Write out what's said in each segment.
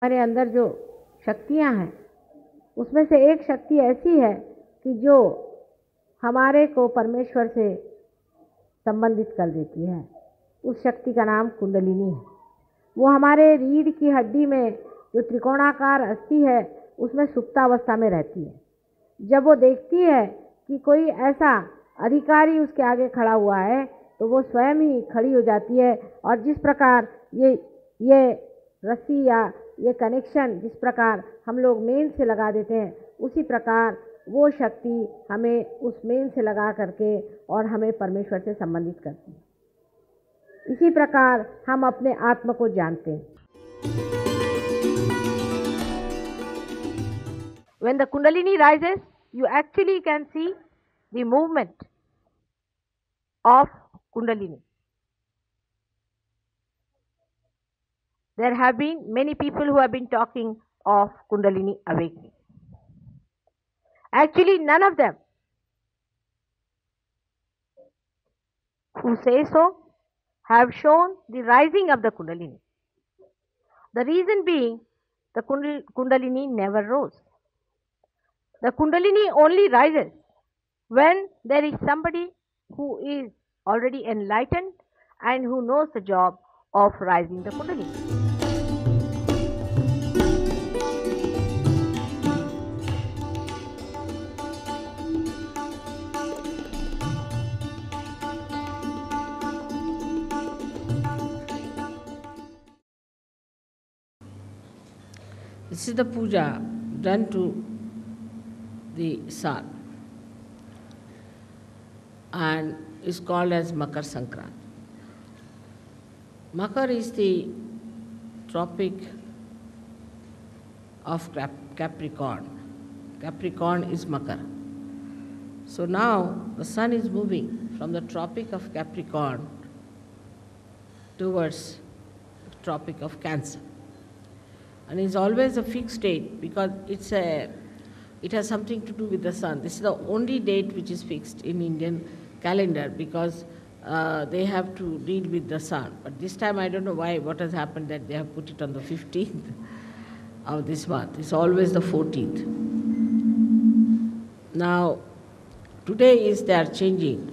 हमारे अंदर जो शक्तियाँ हैं उसमें से एक शक्ति ऐसी है कि जो हमारे को परमेश्वर से संबंधित कर देती है। उस शक्ति का नाम कुंडलिनी है। वो हमारे रीढ़ की हड्डी में जो त्रिकोणाकार अस्थि है उसमें सुप्तावस्था में रहती है। जब वो देखती है कि कोई ऐसा अधिकारी उसके आगे खड़ा हुआ है तो वो स्वयं ही खड़ी हो जाती है। और जिस प्रकार ये रस्सी या ये कनेक्शन जिस प्रकार हम लोग मेन से लगा देते हैं, उसी प्रकार वो शक्ति हमें उस मेन से लगा करके और हमें परमेश्वर से संबंधित करती है। इसी प्रकार हम अपने आत्मा को जानते हैं। When the Kundalini rises, you actually can see the movement of Kundalini. There have been many people who have been talking of Kundalini awakening. Actually, none of them who say so have shown the rising of the Kundalini. The reason being, the Kundalini never rose. The Kundalini only rises when there is somebody who is already enlightened and who knows the job of rising the Kundalini. This is the puja done to the sun and is called as Makar Sankranti. Makar is the tropic of Capricorn. Capricorn is Makar. So now the sun is moving from the tropic of Capricorn towards the tropic of Cancer. And it's always a fixed date because it has something to do with the sun. This is the only date which is fixed in Indian calendar because they have to deal with the sun. But this time I don't know why, what has happened that they have put it on the 15th of this month. It's always the 14th. Now, today they are changing.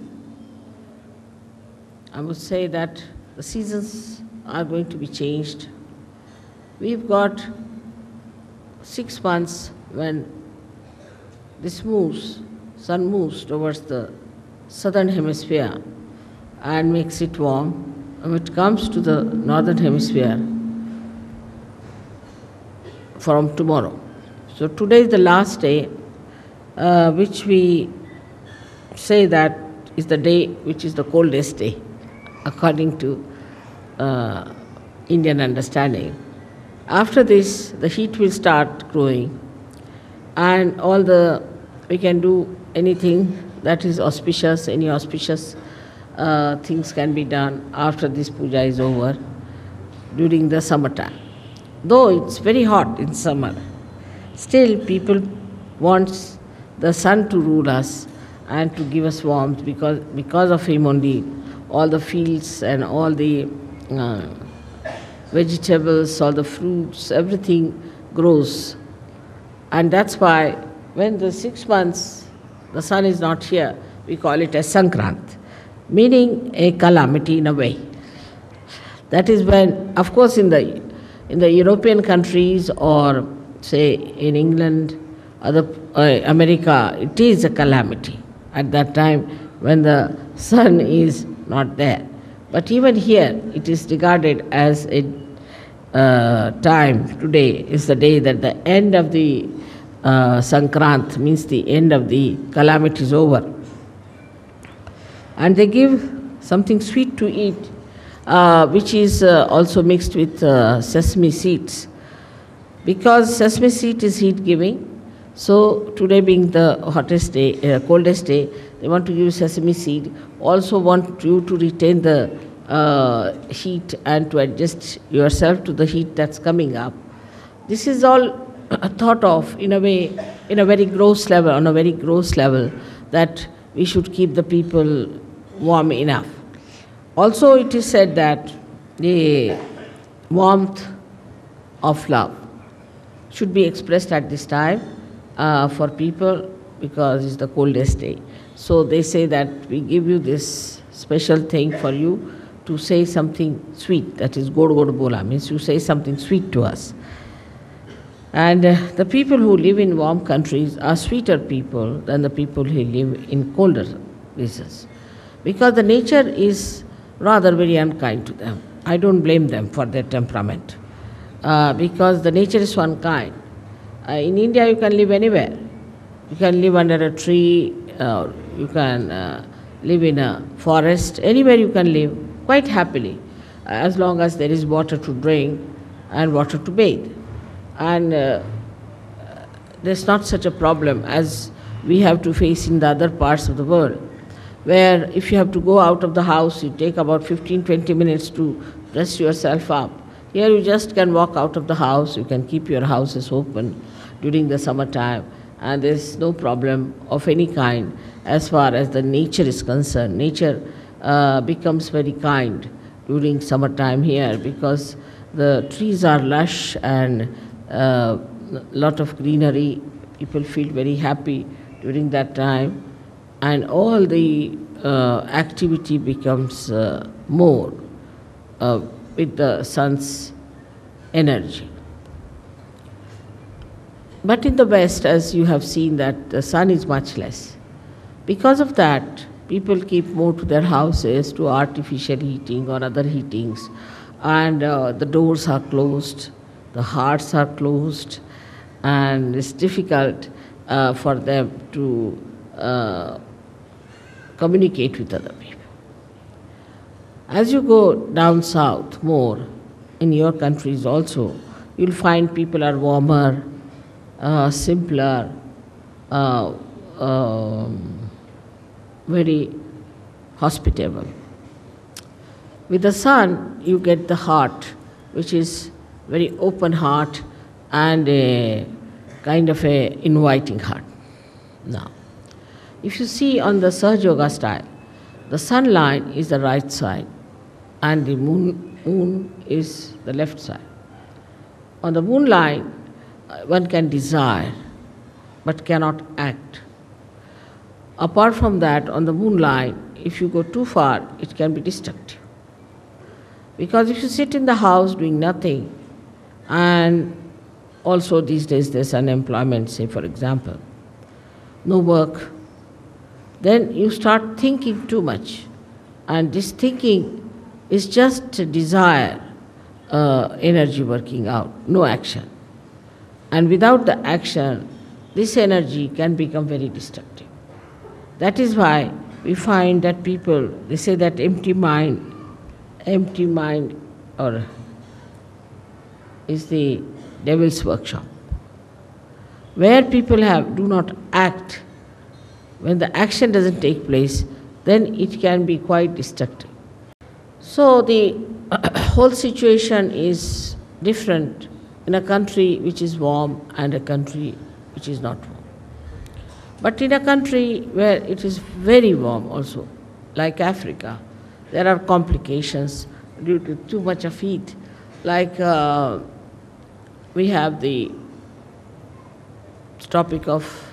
I would say that the seasons are going to be changed. We've got 6 months when this sun moves towards the southern hemisphere and makes it warm. And when it comes to the northern hemisphere from tomorrow. So today is the last day, which we say that is the day which is the coldest day, according to Indian understanding. After this, the heat will start growing, and we can do anything that is auspicious, any auspicious things can be done after this puja is over during the summertime. Though it's very hot in summer, still people want the sun to rule us and to give us warmth because of him only all the fields and all the vegetables, all the fruits, everything grows. And that's why when the 6 months the sun is not here, we call it as Sankrant, meaning a calamity in a way. That is when, of course, in the European countries or say in England, America, it is a calamity at that time when the sun is not there. But even here, it is regarded as a time. Today is the day that the end of the Sankrant, means the end of the calamity is over. And they give something sweet to eat, which is also mixed with sesame seeds. Because sesame seed is heat-giving, so today being the hottest day, coldest day, they want to use sesame seed. Also want you to retain the heat and to adjust yourself to the heat that's coming up. This is all thought of in a way, in a very gross level, on a very gross level, that we should keep the people warm enough. Also, it is said that the warmth of love should be expressed at this time for people because it's the coldest day. So they say that we give you this special thing for you to say something sweet, that is god god bola, means you say something sweet to us. And the people who live in warm countries are sweeter people than the people who live in colder places, because the nature is rather very unkind to them. I don't blame them for their temperament, because the nature is one kind. In India you can live anywhere. You can live under a tree, you can live in a forest, anywhere you can live quite happily, as long as there is water to drink and water to bathe. And there's not such a problem as we have to face in the other parts of the world, where if you have to go out of the house, you take about 15-20 minutes to dress yourself up. Here you just can walk out of the house, you can keep your houses open during the summertime, and there's no problem of any kind as far as the nature is concerned. Nature becomes very kind during summertime here because the trees are lush and lot of greenery. People feel very happy during that time, and all the activity becomes more with the sun's energy. But in the West, as you have seen, that the sun is much less. Because of that, people keep more to their houses, to artificial heating or other heatings, and the doors are closed, the hearts are closed, and it's difficult for them to communicate with other people. As you go down south more, in your countries also, you'll find people are warmer, simpler, very hospitable. With the sun, you get the heart, which is very open heart and a kind of a inviting heart. Now, if you see on the Sahajayoga style, the sun line is the right side and the moon is the left side. On the moon line, one can desire but cannot act. Apart from that, on the moon line, if you go too far, it can be destructive. Because if you sit in the house doing nothing, and also these days there's unemployment, say for example, no work, then you start thinking too much. And this thinking is just desire, energy working out, no action. And without the action, this energy can become very destructive. That is why we find that people, they say that empty mind or is the devil's workshop. Where people do not act, when the action doesn't take place, then it can be quite destructive. So the whole situation is different in a country which is warm and a country which is not warm. But in a country where it is very warm also, like Africa, there are complications due to too much of heat. Like we have the topic of,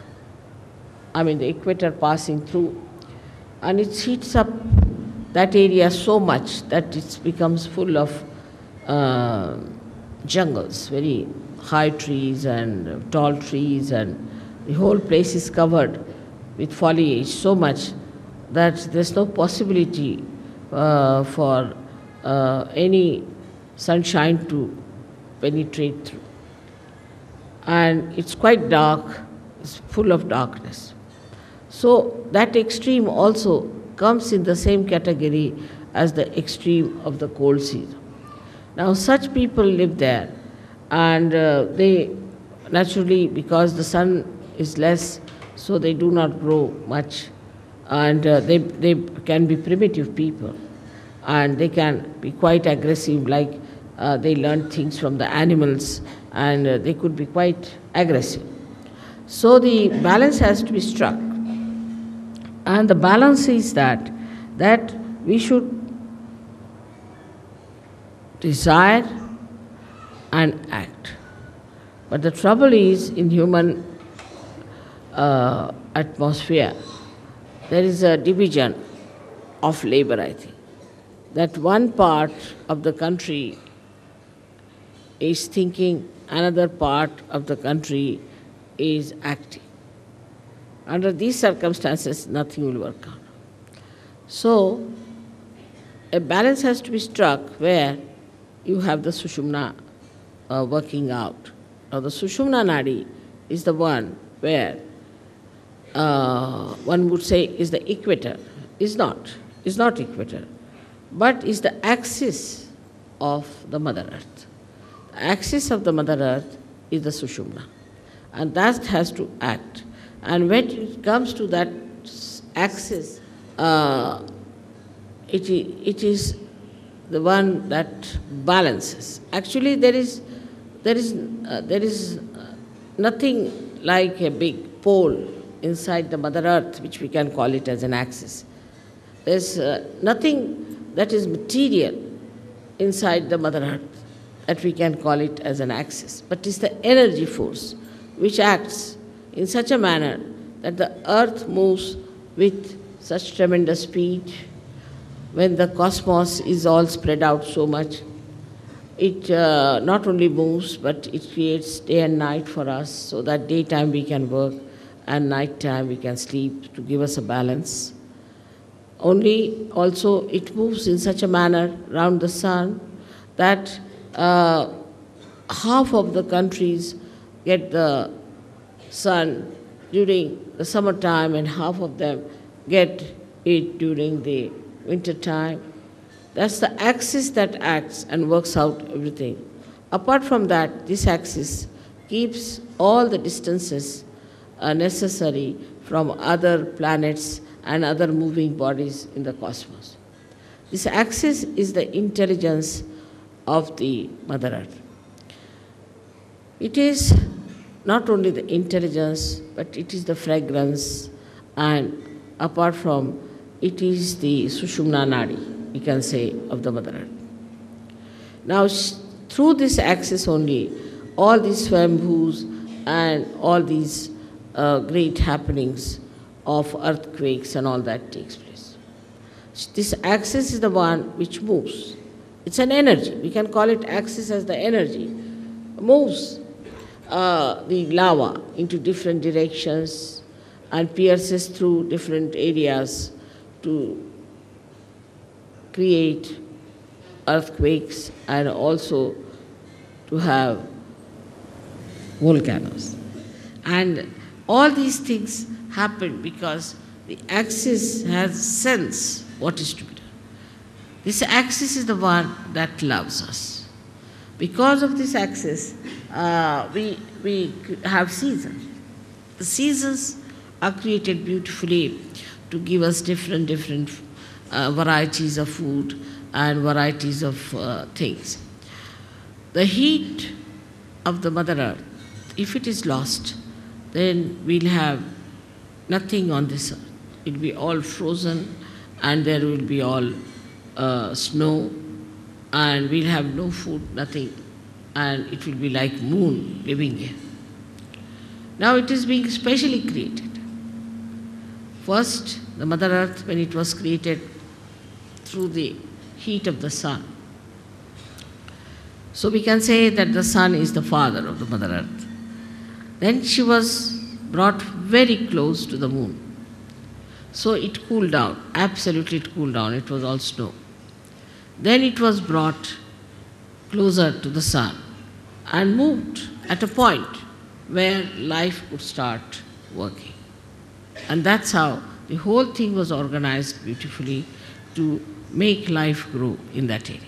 the equator passing through, and it heats up that area so much that it becomes full of jungles, very high trees and tall trees, and the whole place is covered with foliage so much that there's no possibility for any sunshine to penetrate through. And it's quite dark, it's full of darkness. So that extreme also comes in the same category as the extreme of the cold season. Now such people live there, and they naturally, because the sun is less, so they do not grow much, and they can be primitive people, and they can be quite aggressive, like they learn things from the animals, and they could be quite aggressive. So the balance has to be struck, and the balance is that we should desire and act. But the trouble is, in human atmosphere, there is a division of labor, I think. That one part of the country is thinking, another part of the country is acting. Under these circumstances, nothing will work out. So, a balance has to be struck where you have the Sushumna working out. Now, the Sushumna Nadi is the one where one would say is the equator. Is not equator, but is the axis of the Mother Earth. The axis of the Mother Earth is the Sushumna, and that has to act. And when it comes to that axis, it is the one that balances. Actually, there is nothing like a big pole inside the Mother Earth, which we can call it as an axis. There's nothing that is material inside the Mother Earth that we can call it as an axis, but it's the energy force which acts in such a manner that the Earth moves with such tremendous speed. When the cosmos is all spread out so much, it not only moves, but it creates day and night for us, so that daytime we can work and nighttime we can sleep, to give us a balance. Only also it moves in such a manner around the sun that half of the countries get the sun during the summertime and half of them get it during the winter time. That's the axis that acts and works out everything. Apart from that, this axis keeps all the distances necessary from other planets and other moving bodies in the cosmos. This axis is the intelligence of the Mother Earth. It is not only the intelligence, but it is the fragrance, and apart from it is the Sushumna Nadi, we can say, of the Mother Earth. Now, through this axis only, all these swambhus and all these great happenings of earthquakes and all that takes place. This axis is the one which moves. It's an energy. We can call it axis as the energy. Moves the lava into different directions and pierces through different areas to create earthquakes and also to have volcanoes. And all these things happen because the axis has sense what is to be done. This axis is the one that loves us. Because of this axis, we have seasons. The seasons are created beautifully to give us different varieties of food and varieties of things. The heat of the Mother Earth, if it is lost, then we'll have nothing on this earth. It will be all frozen and there will be all snow and we'll have no food, nothing, and it will be like moon living here. Now it is being specially created. First, the Mother Earth, when it was created through the heat of the sun. So we can say that the sun is the father of the Mother Earth. Then she was brought very close to the moon. So it cooled down, absolutely it cooled down, it was all snow. Then it was brought closer to the sun and moved at a point where life could start working. And that's how the whole thing was organized beautifully to make life grow in that area.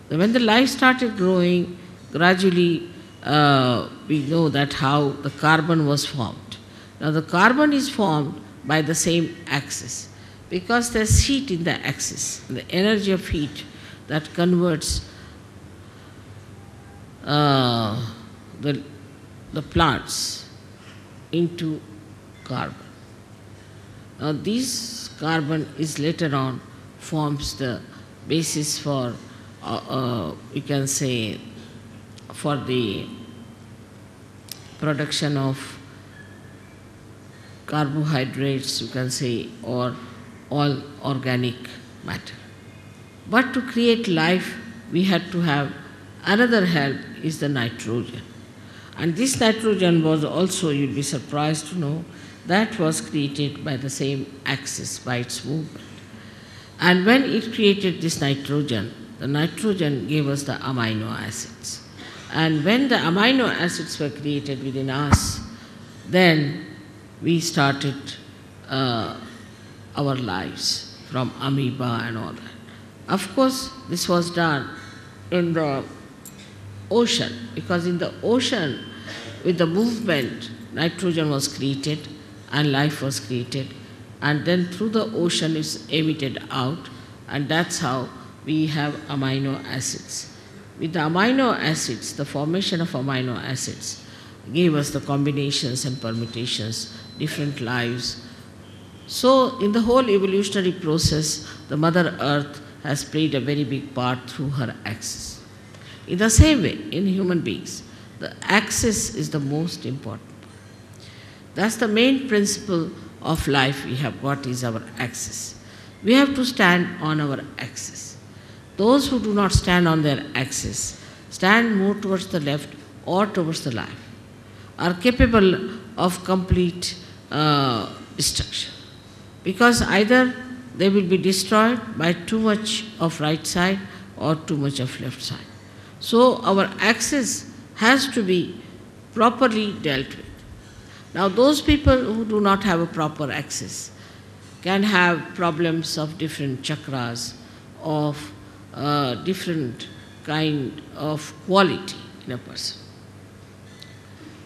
When the life started growing, gradually we know that how the carbon was formed. Now the carbon is formed by the same axis because there's heat in the axis, the energy of heat that converts the plants into carbon. Now this carbon is later on forms the basis for, we can say, for the production of carbohydrates, you can say, or all organic matter. But to create life, we had to have another help, is the nitrogen. And this nitrogen was also, you'll be surprised to know, that was created by the same axis, by its movement. And when it created this nitrogen, the nitrogen gave us the amino acids. And when the amino acids were created within us, then we started our lives from amoeba and all that. Of course, this was done in the ocean, because in the ocean, with the movement, nitrogen was created and life was created, and then through the ocean it's emitted out, and that's how we have amino acids. With the amino acids, the formation of amino acids gave us the combinations and permutations, different lives. So in the whole evolutionary process, the Mother Earth has played a very big part through her axis. In the same way, in human beings, the axis is the most important. That's the main principle of life we have got, is our axis. We have to stand on our axis. Those who do not stand on their axis, stand more towards the left or towards the right, are capable of complete destruction. Because either they will be destroyed by too much of right side or too much of left side. So our axis has to be properly dealt with. Now those people who do not have a proper axis can have problems of different chakras, of different kind of quality in a person.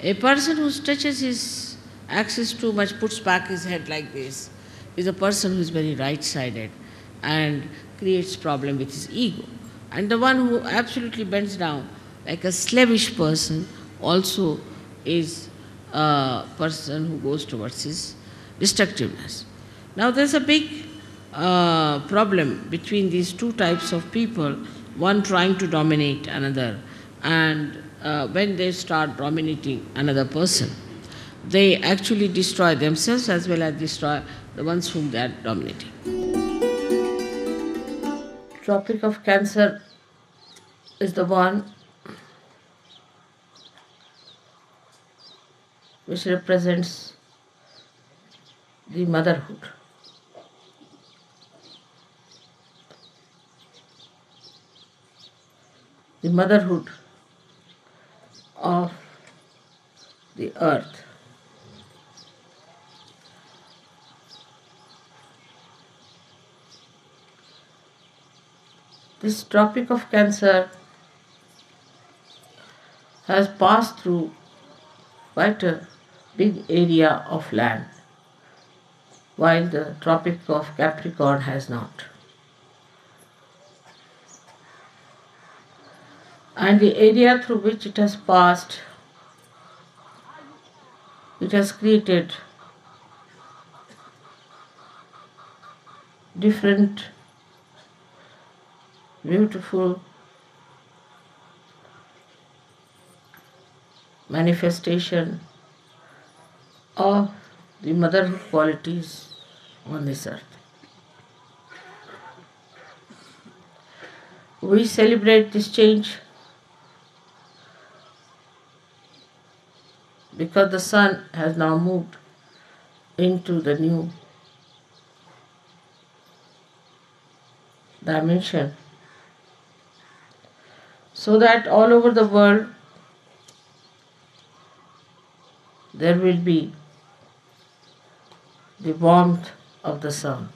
A person who stretches his axis too much, puts back his head like this, is a person who is very right-sided and creates problem with his ego. And the one who absolutely bends down, like a slavish person, also is a person who goes towards his destructiveness. Now there's a big problem between these two types of people, one trying to dominate another, and when they start dominating another person, they actually destroy themselves as well as destroy the ones whom they are dominating. Tropic of Cancer is the one which represents the motherhood. The motherhood of the earth. This Tropic of Cancer has passed through quite a big area of land, while the Tropic of Capricorn has not. And the area through which it has passed, it has created different beautiful manifestation of the motherhood qualities on this earth. We celebrate this change because the sun has now moved into the new dimension, so that all over the world there will be the warmth of the sun.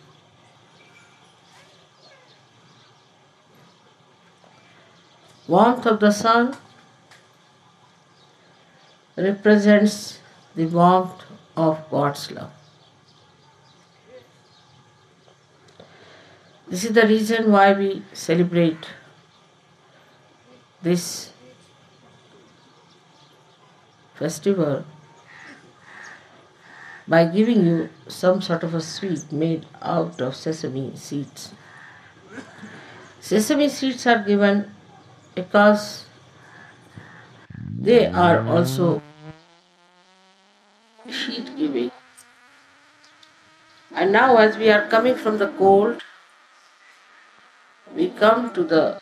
Warmth of the sun represents the warmth of God's love. This is the reason why we celebrate this festival by giving you some sort of a sweet made out of sesame seeds. Sesame seeds are given because they are also And now as we are coming from the cold, we come to the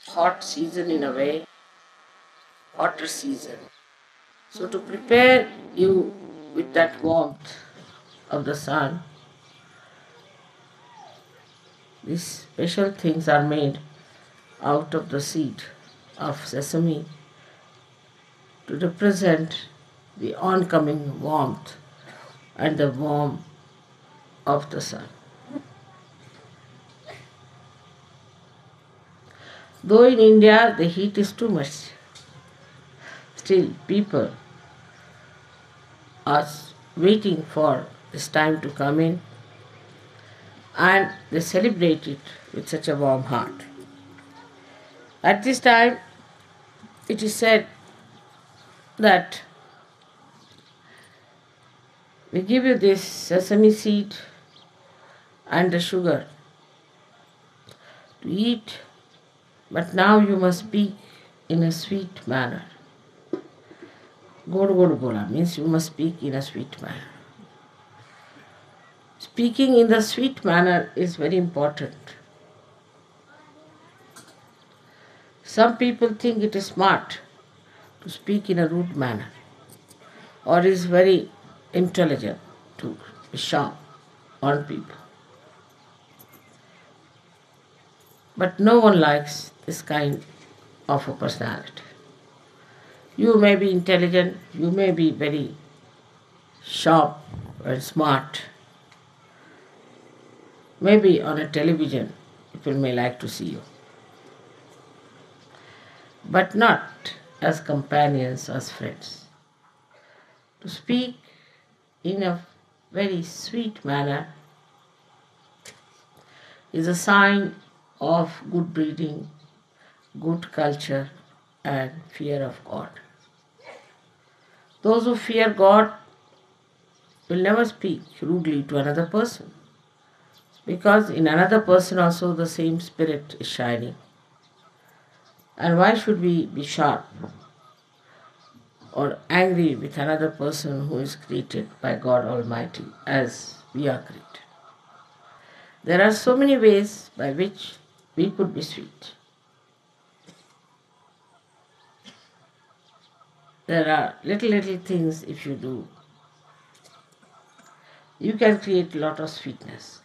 hot season in a way, hotter season. So to prepare you with that warmth of the sun, these special things are made out of the seed of sesame to represent the oncoming warmth and the warmth of the sun. Though in India the heat is too much, still people are waiting for this time to come in and they celebrate it with such a warm heart. At this time, it is said that we give you this sesame seed and the sugar to eat, but now you must speak in a sweet manner. God God Bola means you must speak in a sweet manner. Speaking in the sweet manner is very important. Some people think it is smart to speak in a rude manner or is very intelligent to be sharp on people. But no one likes this kind of a personality. You may be intelligent, you may be very sharp and smart. Maybe on a television people may like to see you, but not as companions, as friends. To speak in a very sweet manner is a sign of good breeding, good culture, and fear of God. Those who fear God will never speak rudely to another person, because in another person also the same spirit is shining. And why should we be sharp or angry with another person who is created by God Almighty as we are created? There are so many ways by which we could be sweet. There are little things if you do. You can create a lot of sweetness,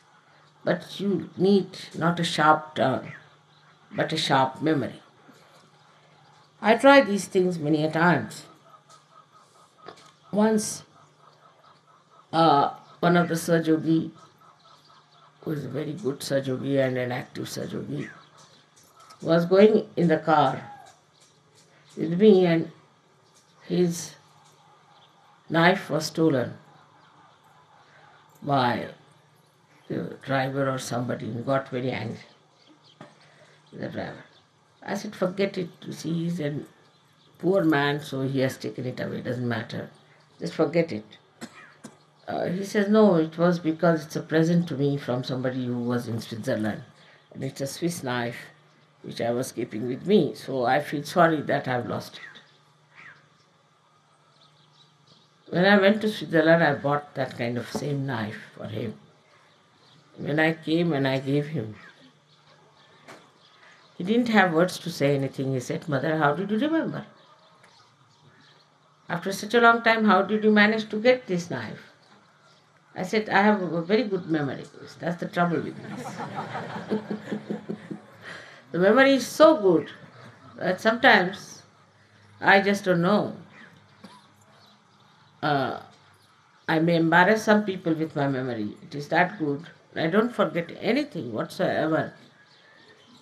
but you need not a sharp tongue, but a sharp memory. I tried these things many a times. Once, one of the Sahajayogi, who is a very good Sahajayogi and an active Sahajayogi, was going in the car with me and his knife was stolen by the driver or somebody, and got very angry, the driver. I said, forget it, you see, he's a poor man, so he has taken it away, doesn't matter, just forget it. He says, no, it was because it's a present to me from somebody who was in Switzerland, and it's a Swiss knife which I was keeping with me, so I feel sorry that I've lost it. When I went to Switzerland, I bought that kind of same knife for him. When I came and I gave him, he didn't have words to say anything. He said, Mother, how did you remember? After such a long time, how did you manage to get this knife? I said, I have a very good memory. That's the trouble with me. The memory is so good that sometimes I just don't know. I may embarrass some people with my memory. It is that good. I don't forget anything whatsoever.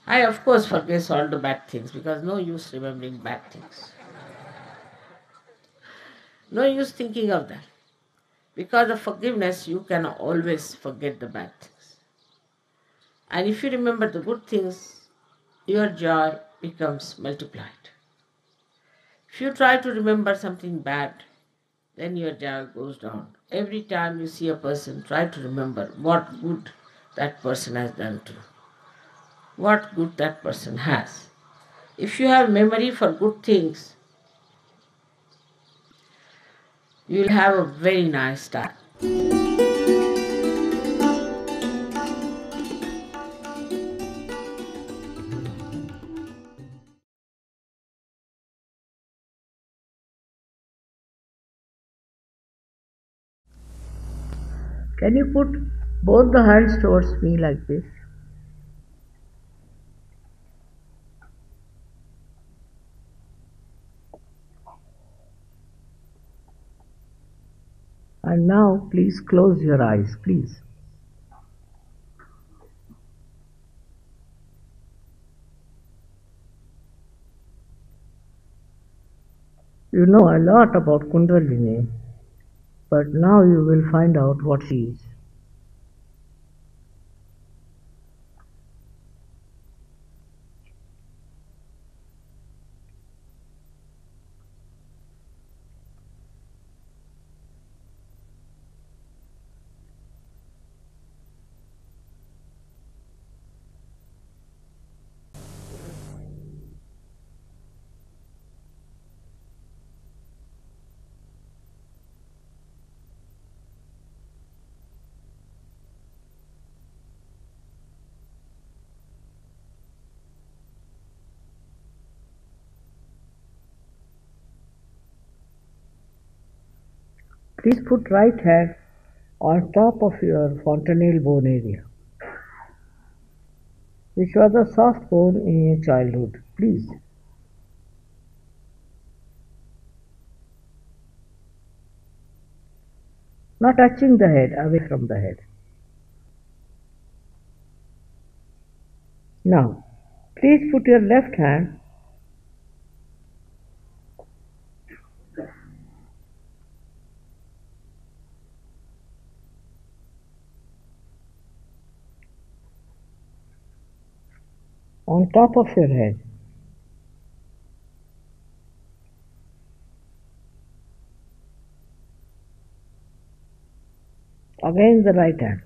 I, of course, forget all the bad things, because no use remembering bad things. No use thinking of that. Because of forgiveness, you can always forget the bad things. And if you remember the good things, your joy becomes multiplied. If you try to remember something bad, then your joy goes down. Every time you see a person, try to remember what good that person has done to you, what good that person has. If you have memory for good things, you will have a very nice time. Can you put both the hands towards me like this? And now please close your eyes, please. You know a lot about Kundalini, but now you will find out what she is. Please put right hand on top of your fontanelle bone area, which was a soft bone in your childhood. Please. Not touching the head, away from the head. Now, please put your left hand on top of your head. Again the right hand.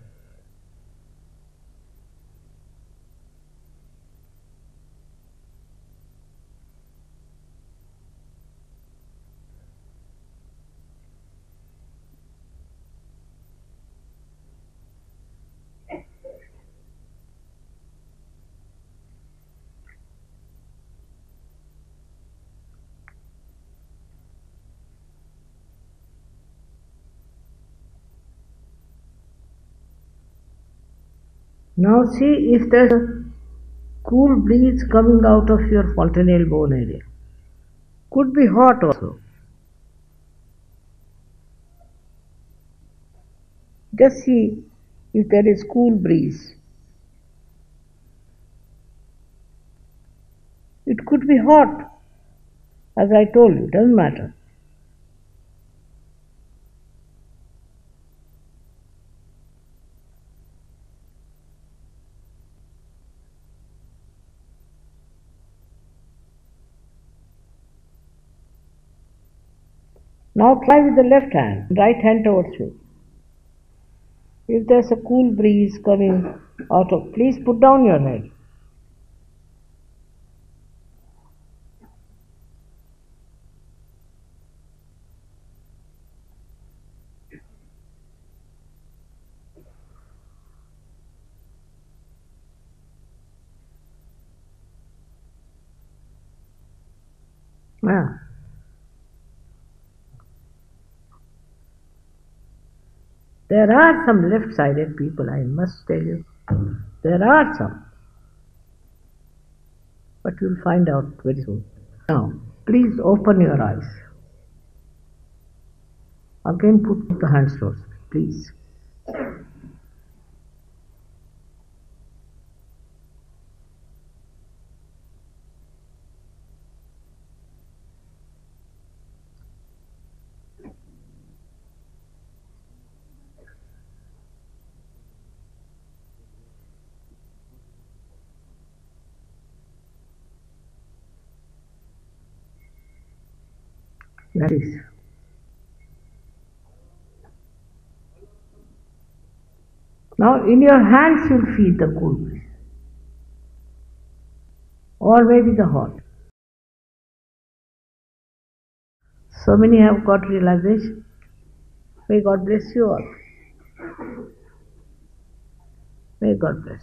Now see if there's a cool breeze coming out of your fontanelle bone area. Could be hot also. Just see if there is cool breeze. It could be hot, as I told you, doesn't matter. Now try with the left hand, right hand towards me. If there's a cool breeze coming out of, please put down your head. Yeah. There are some left-sided people, I must tell you. There are some. But you'll find out very soon. Now, please open your eyes. Again put the hands towards me, please. That is. Now in your hands you'll feel the cool breeze. Or maybe the hot. So many have got realization. May God bless you all. May God bless.